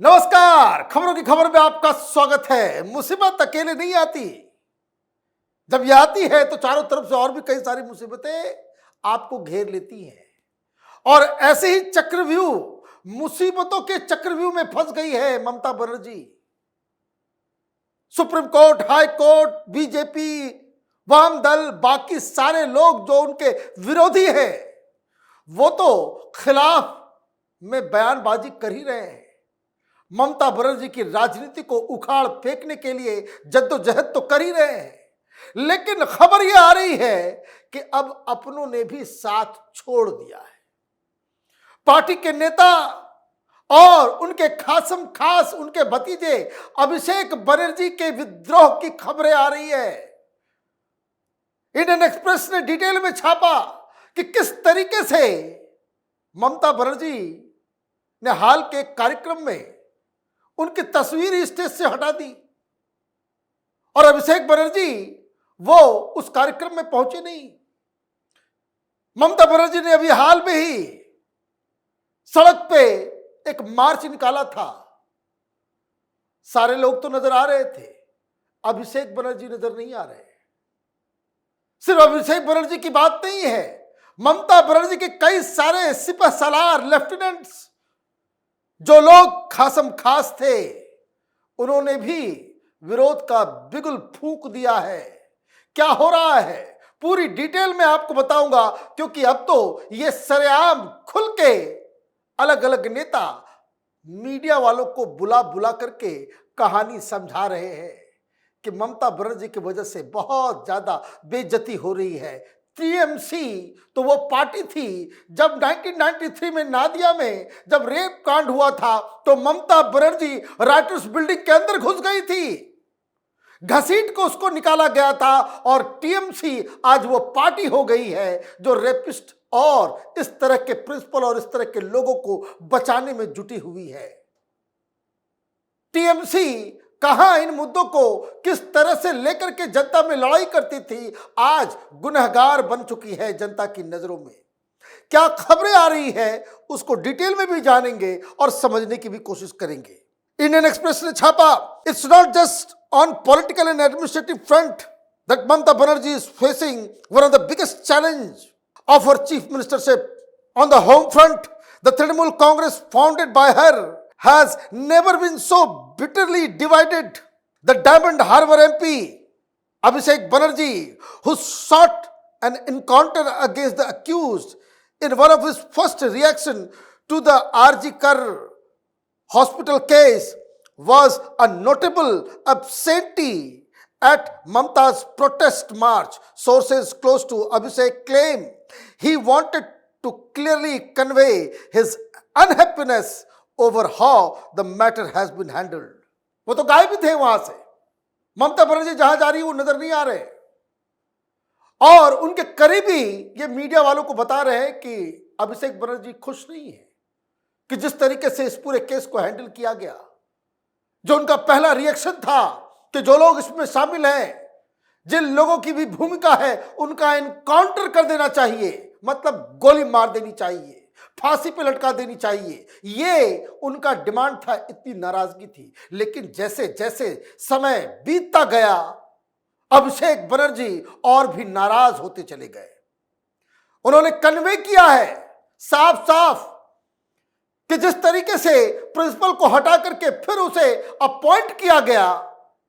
नमस्कार। खबरों की खबर में आपका स्वागत है। मुसीबत अकेले नहीं आती, जब यह आती है तो चारों तरफ से और भी कई सारी मुसीबतें आपको घेर लेती हैं। और ऐसे ही चक्रव्यूह, मुसीबतों के चक्रव्यूह में फंस गई है Mamata Banerjee. Supreme Court, High Court, BJP, वाम दल, बाकी सारे लोग जो उनके विरोधी हैं वो तो खिलाफ में बयानबाजी कर ही रहे हैं। ममता बनर्जी की राजनीति को उखाड़ फेंकने के लिए जद्दोजहद तो कर ही रहे हैं, लेकिन खबर यह आ रही है कि अब अपनों ने भी साथ छोड़ दिया है। पार्टी के नेता और उनके खासम खास उनके भतीजे अभिषेक बनर्जी के विद्रोह की खबरें आ रही है। इंडियन एक्सप्रेस ने डिटेल में छापा कि किस तरीके से ममता बनर्जी ने हाल के कार्यक्रम में उनकी तस्वीर स्टेज से हटा दी और अभिषेक बनर्जी वो उस कार्यक्रम में पहुंचे नहीं। ममता बनर्जी ने अभी हाल में ही सड़क पे एक मार्च निकाला था। सारे लोग तो नजर आ रहे थे, अभिषेक बनर्जी नजर नहीं आ रहे। सिर्फ अभिषेक बनर्जी की बात नहीं है, ममता बनर्जी के कई सारे सिपह सलार, लेफ्टिनेंट्स, जो लोग खासम खास थे, उन्होंने भी विरोध का बिगुल फूंक दिया है। क्या हो रहा है पूरी डिटेल में आपको बताऊंगा, क्योंकि अब तो ये सरेआम खुल के अलग अलग नेता मीडिया वालों को बुला बुला करके कहानी समझा रहे हैं कि ममता बनर्जी की वजह से बहुत ज्यादा बेइज्जती हो रही है। टीएमसी तो वो पार्टी थी जब 1993 में नादिया में जब रेप कांड हुआ था तो ममता बनर्जी राइटर्स बिल्डिंग के अंदर घुस गई थी, घसीट को उसको निकाला गया था और टीएमसी आज वो पार्टी हो गई है जो रेपिस्ट और इस तरह के प्रिंसिपल और इस तरह के लोगों को बचाने में जुटी हुई है। टीएमसी कहां इन मुद्दों को किस तरह से लेकर के जनता में लड़ाई करती थी, आज गुनहगार बन चुकी है जनता की नजरों में। क्या खबरें आ रही है उसको डिटेल में भी जानेंगे और समझने की भी कोशिश करेंगे। इंडियन एक्सप्रेस ने छापा, it's not just on political and administrative front that Mamata Banerjee is facing one of the biggest challenge of her chief ministership. On the home front, the Trinamool Congress founded by her has never been so bitterly divided. The Diamond Harbour MP Abhishek Banerjee, who sought an encounter against the accused in one of his first reaction to the RG Kar hospital case, was a notable absentee at Mamta's protest march. Sources close to Abhishek claim he wanted to clearly convey his unhappiness over how the matter has been handled. वो तो गायब भी थे वहां से। ममता बनर्जी जहां जा रही है वो नजर नहीं आ रहे और उनके करीबी ये मीडिया वालों को बता रहे हैं कि अभिषेक बनर्जी खुश नहीं है कि जिस तरीके से इस पूरे केस को हैंडल किया गया। जो उनका पहला रिएक्शन था कि जो लोग इसमें शामिल हैं, जिन लोगों की भी भूमिका है, उनका एनकाउंटर कर देना चाहिए, मतलब गोली मार देनी चाहिए, फांसी पे लटका देनी चाहिए। ये उनका डिमांड था, इतनी नाराजगी थी। लेकिन जैसे जैसे समय बीतता गया अभिषेक बनर्जी और भी नाराज होते चले गए। उन्होंने कन्वे किया है साफ साफ कि जिस तरीके से प्रिंसिपल को हटा करके फिर उसे अपॉइंट किया गया,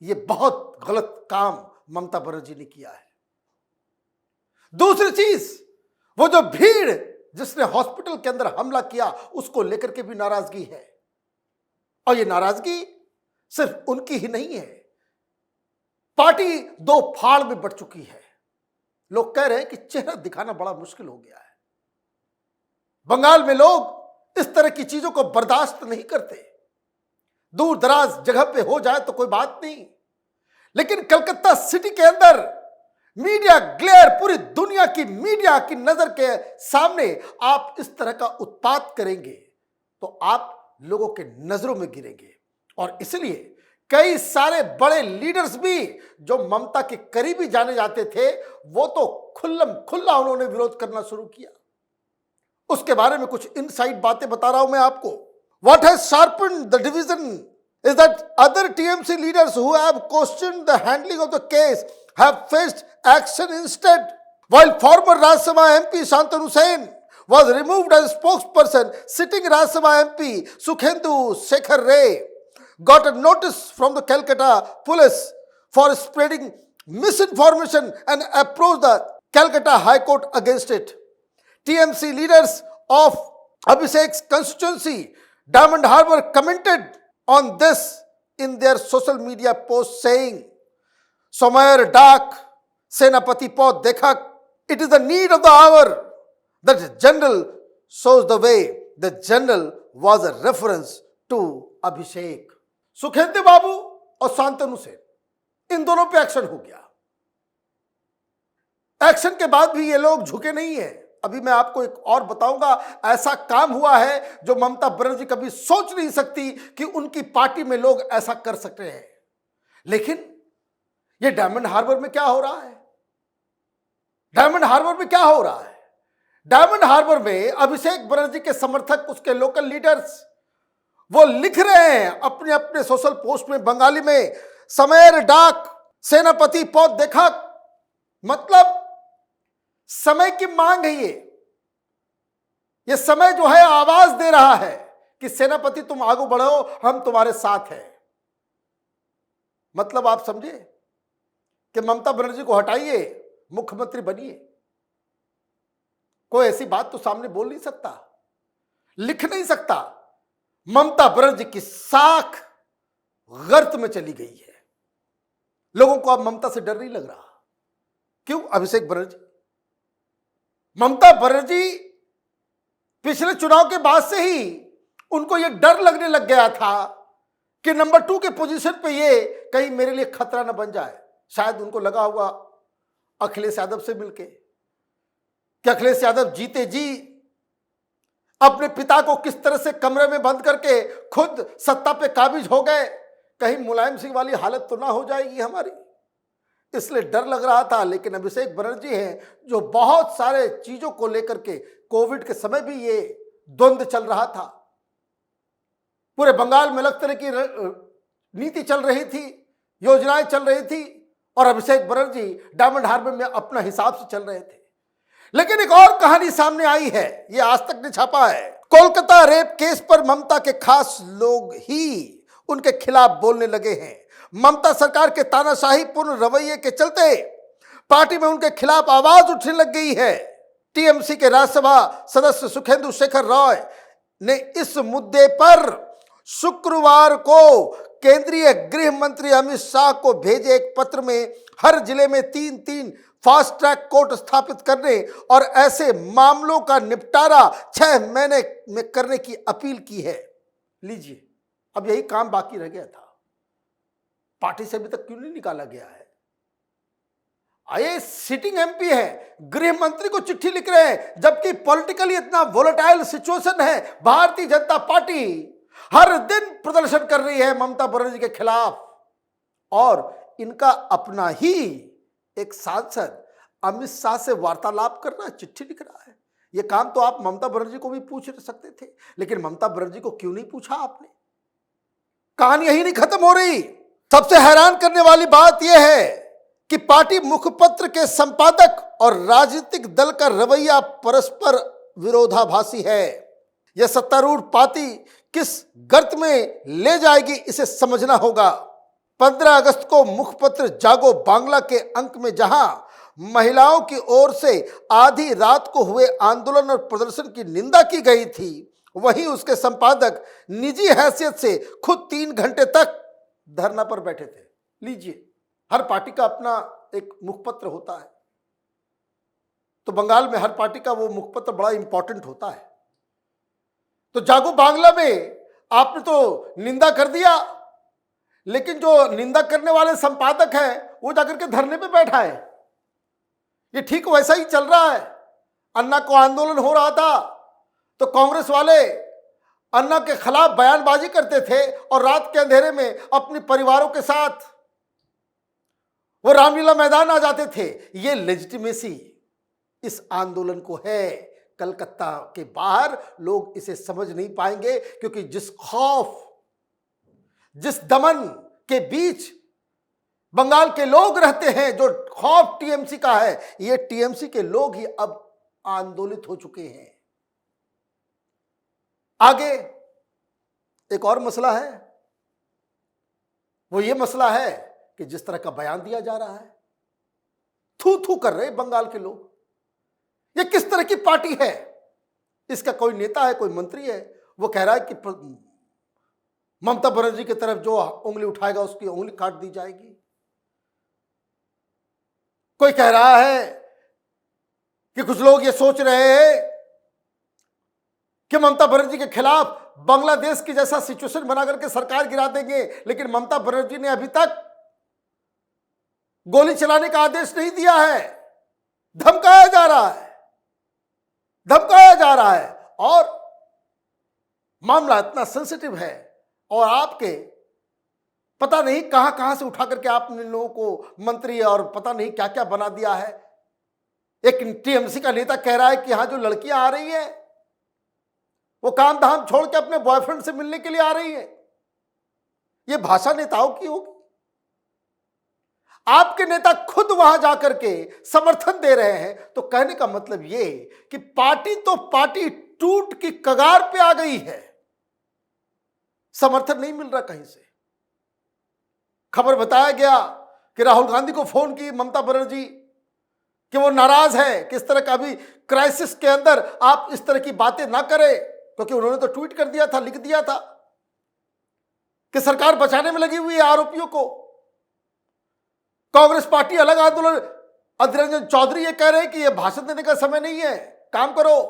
ये बहुत गलत काम ममता बनर्जी ने किया है। दूसरी चीज, वो जो भीड़ जिसने हॉस्पिटल के अंदर हमला किया उसको लेकर के भी नाराजगी है और ये नाराजगी सिर्फ उनकी ही नहीं है, पार्टी दो फाड़ में बढ़ चुकी है। लोग कह रहे हैं कि चेहरा दिखाना बड़ा मुश्किल हो गया है। बंगाल में लोग इस तरह की चीजों को बर्दाश्त नहीं करते। दूर दराज जगह पे हो जाए तो कोई बात नहीं, लेकिन कलकत्ता सिटी के अंदर मीडिया ग्लेयर, पूरी दुनिया की मीडिया की नजर के सामने आप इस तरह का उत्पात करेंगे तो आप लोगों के नजरों में गिरेंगे। और इसलिए कई सारे बड़े लीडर्स भी जो ममता के करीबी जाने जाते थे वो तो खुल्लम खुल्ला उन्होंने विरोध करना शुरू किया। उसके बारे में कुछ इनसाइड बातें बता रहा हूं मैं आपको। What has sharpened the division is that other TMC leaders who have questioned the handling of the case have faced action instead. While former Rajya Sabha MP Shantanu Hussain was removed as spokesperson, sitting Rajya Sabha MP Sukhendu Shekhar Ray got a notice from the Calcutta police for spreading misinformation and approached the Calcutta High Court against it. TMC leaders of Abhishek's constituency, Diamond Harbour, commented on this in their social media post saying, Somayar Dak, Senapati Pod Dekhak, it is the need of the hour that the general shows the way. The general was a reference to Abhishek. Sukhendu बाबू और शांतनु सेन, इन दोनों पे action हो गया। Action के बाद भी ये लोग झुके नहीं हैं। अभी मैं आपको एक और बताऊंगा, ऐसा काम हुआ है जो ममता बनर्जी कभी सोच नहीं सकती कि उनकी पार्टी में लोग ऐसा कर सकते हैं। लेकिन ये डायमंड हार्बर में क्या हो रहा है? डायमंड हार्बर में क्या हो रहा है? डायमंड हार्बर में अभिषेक बनर्जी के समर्थक, उसके लोकल लीडर्स, वो लिख रहे हैं अपने अपने सोशल पोस्ट में बंगाली में, समयर डाक सेनापति पद देखा, मतलब समय की मांग है। ये समय जो है आवाज दे रहा है कि सेनापति तुम आगे बढ़ो, हम तुम्हारे साथ हैं। मतलब आप समझे कि ममता बनर्जी को हटाइए, मुख्यमंत्री बनिए। कोई ऐसी बात तो सामने बोल नहीं सकता, लिख नहीं सकता। ममता बनर्जी की साख गर्त में चली गई है। लोगों को अब ममता से डर नहीं लग रहा। क्यों? अभिषेक बनर्जी, ममता बनर्जी पिछले चुनाव के बाद से ही उनको यह डर लगने लग गया था कि नंबर 2 के पोजीशन पे ये कहीं मेरे लिए खतरा न बन जाए। शायद उनको लगा हुआ अखिलेश यादव से मिलके कि अखिलेश यादव जीते जी अपने पिता को किस तरह से कमरे में बंद करके खुद सत्ता पे काबिज हो गए, कहीं मुलायम सिंह वाली हालत तो ना हो जाएगी हमारी, इसलिए डर लग रहा था। लेकिन अभिषेक बनर्जी हैं जो बहुत सारे चीजों को लेकर के, कोविड के समय भी ये द्वंद्व चल रहा था, पूरे बंगाल में अलग तरह की नीति चल रही थी, योजनाएं चल रही थी, और अभिषेक बनर्जी डायमंड हार्बर में अपना हिसाब से चल रहे थे। लेकिन एक और कहानी सामने आई है, ये आज तक ने छापा है। कोलकाता रेप केस पर ममता के खास लोग ही उनके खिलाफ बोलने लगे हैं। ममता सरकार के तानाशाहीपूर्ण रवैये के चलते पार्टी में उनके खिलाफ आवाज उठने लग गई है। टीएमसी के राज्यसभा सदस्य सुखेंदु शेखर रॉय ने इस मुद्दे पर शुक्रवार को केंद्रीय गृह मंत्री अमित शाह को भेजे एक पत्र में हर जिले में 3-3 फास्ट ट्रैक कोर्ट स्थापित करने और ऐसे मामलों का निपटारा 6 महीने में करने की अपील की है। लीजिए, अब यही काम बाकी रह गया था, पार्टी से अभी तक क्यों नहीं निकाला गया है? आए सिटिंग एमपी है, गृह मंत्री को चिट्ठी लिख रहे हैं, जबकि पॉलिटिकली इतना वोलेटाइल सिचुएशन है। भारतीय जनता पार्टी हर दिन प्रदर्शन कर रही है ममता बनर्जी के खिलाफ, और इनका अपना ही एक सांसद अमित शाह से वार्तालाप कर रहा है, चिट्ठी लिख रहा है। यह काम तो आप ममता बनर्जी को भी पूछ सकते थे, लेकिन ममता बनर्जी को क्यों नहीं पूछा आपने? कहानी यही नहीं खत्म हो रही। सबसे हैरान करने वाली बात यह है कि पार्टी मुखपत्र के संपादक और राजनीतिक दल का रवैया परस्पर विरोधाभासी है। यह सत्तारूढ़ पार्टी किस गर्त में ले जाएगी, इसे समझना होगा। 15 अगस्त को मुखपत्र जागो बांग्ला के अंक में जहां महिलाओं की ओर से आधी रात को हुए आंदोलन और प्रदर्शन की निंदा की गई थी, वहीं उसके संपादक निजी हैसियत से खुद 3 घंटे तक धरना पर बैठे थे। लीजिए, हर पार्टी का अपना एक मुखपत्र होता है, तो बंगाल में हर पार्टी का वो मुखपत्र बड़ा इंपॉर्टेंट होता है। तो जागो बांग्ला में आपने तो निंदा कर दिया, लेकिन जो निंदा करने वाले संपादक हैं वो जाकर के धरने पे बैठा है। ये ठीक वैसा ही चल रहा है। अन्ना को आंदोलन हो रहा था तो कांग्रेस वाले अन्ना के खिलाफ बयानबाजी करते थे और रात के अंधेरे में अपने परिवारों के साथ वो रामलीला मैदान आ जाते थे। ये लेजिटिमेसी इस आंदोलन को है कलकत्ता के बाहर लोग इसे समझ नहीं पाएंगे, क्योंकि जिस खौफ, जिस दमन के बीच बंगाल के लोग रहते हैं, जो खौफ टीएमसी का है, ये टीएमसी के लोग ही अब आंदोलित हो चुके हैं। आगे एक और मसला है, वो ये मसला है कि जिस तरह का बयान दिया जा रहा है, थू थू कर रहे बंगाल के लोग। ये किस तरह की पार्टी है? इसका कोई नेता है, कोई मंत्री है, वो कह रहा है कि ममता बनर्जी की तरफ जो उंगली उठाएगा उसकी उंगली काट दी जाएगी। कोई कह रहा है कि कुछ लोग ये सोच रहे हैं कि ममता बनर्जी के खिलाफ बांग्लादेश की जैसा सिचुएशन बना करके सरकार गिरा देंगे, लेकिन ममता बनर्जी ने अभी तक गोली चलाने का आदेश नहीं दिया है। धमकाया जा रहा है, धमकाया जा रहा है, और मामला इतना सेंसिटिव है, और आपके पता नहीं कहां कहां से उठा करके आपने लोगों को मंत्री और पता नहीं क्या क्या बना दिया है। एक टीएमसी का नेता कह रहा है कि यहां जो लड़कियां आ रही है वो काम धाम छोड़ के अपने बॉयफ्रेंड से मिलने के लिए आ रही है। ये भाषा नेताओं की होगी? आपके नेता खुद वहां जाकर के समर्थन दे रहे हैं, तो कहने का मतलब ये कि पार्टी तो पार्टी टूट की कगार पे आ गई है। समर्थन नहीं मिल रहा कहीं से। खबर बताया गया कि राहुल गांधी को फोन की ममता बनर्जी कि वो नाराज है कि इस तरह का अभी क्राइसिस के अंदर आप इस तरह की बातें ना करें, क्योंकि उन्होंने तो ट्वीट कर दिया था, लिख दिया था कि सरकार बचाने में लगी हुई है आरोपियों को। कांग्रेस पार्टी अलग आंदोलन, अधीर रंजन चौधरी ये कह रहे हैं कि ये भाषण देने का समय नहीं है, काम करो।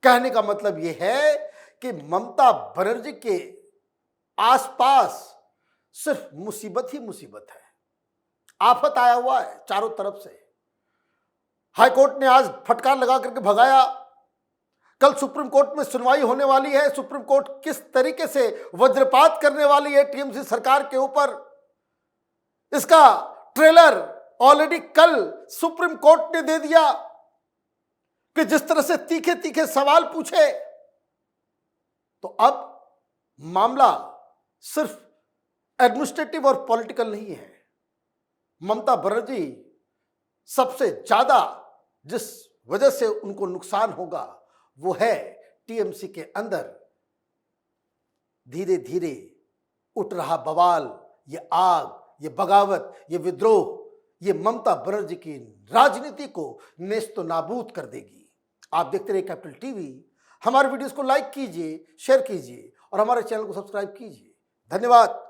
कहने का मतलब ये है कि ममता बनर्जी के आसपास सिर्फ मुसीबत ही मुसीबत है, आफत आया हुआ है चारों तरफ से। हाईकोर्ट ने आज फटकार लगा करके भगाया। कल सुप्रीम कोर्ट में सुनवाई होने वाली है। सुप्रीम कोर्ट किस तरीके से वज्रपात करने वाली है टीएमसी सरकार के ऊपर, इसका ट्रेलर ऑलरेडी कल सुप्रीम कोर्ट ने दे दिया कि जिस तरह से तीखे तीखे सवाल पूछे। तो अब मामला सिर्फ एडमिनिस्ट्रेटिव और पॉलिटिकल नहीं है। ममता बनर्जी सबसे ज्यादा जिस वजह से उनको नुकसान होगा वो है टीएमसी के अंदर धीरे धीरे उठ रहा बवाल, ये आग, ये बगावत, ये विद्रोह, ये ममता बनर्जी की राजनीति को नेस्तो नाबूद कर देगी। आप देखते रहिए कैपिटल टीवी। हमारे वीडियोस को लाइक कीजिए, शेयर कीजिए और हमारे चैनल को सब्सक्राइब कीजिए। धन्यवाद।